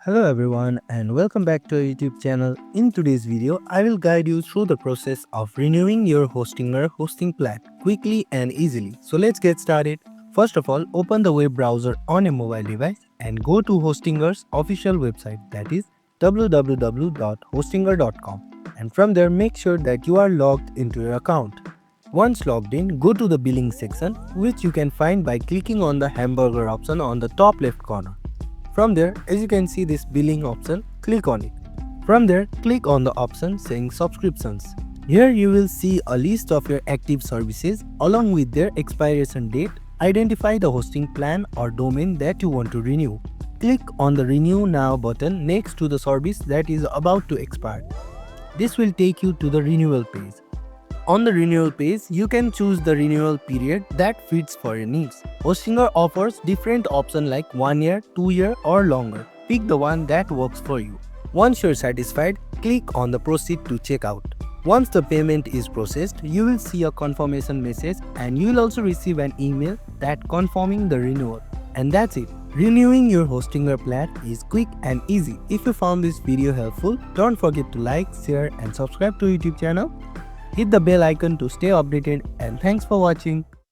Hello everyone and welcome back to our YouTube channel. In today's video, I will guide you through the process of renewing your Hostinger hosting plan quickly and easily. So let's get started. First of all, open the web browser on a mobile device and go to Hostinger's official website, that is www.hostinger.com, and from there make sure that you are logged into your account. Once logged in, go to the billing section, which you can find by clicking on the hamburger option on the top left corner. From there, as you can see this billing option, click on it. From there, click on the option saying subscriptions. Here you will see a list of your active services along with their expiration date. Identify the hosting plan or domain that you want to renew. Click on the Renew Now button next to the service that is about to expire. This will take you to the renewal page. On the renewal page, you can choose the renewal period that fits for your needs. Hostinger offers different options like 1 year, 2 year or longer. Pick the one that works for you. Once you're satisfied, click on the Proceed to check out. Once the payment is processed, you will see a confirmation message and you will also receive an email that confirming the renewal. And that's it. Renewing your Hostinger plan is quick and easy. If you found this video helpful, don't forget to like, share and subscribe to our YouTube channel. Hit the bell icon to stay updated, and thanks for watching.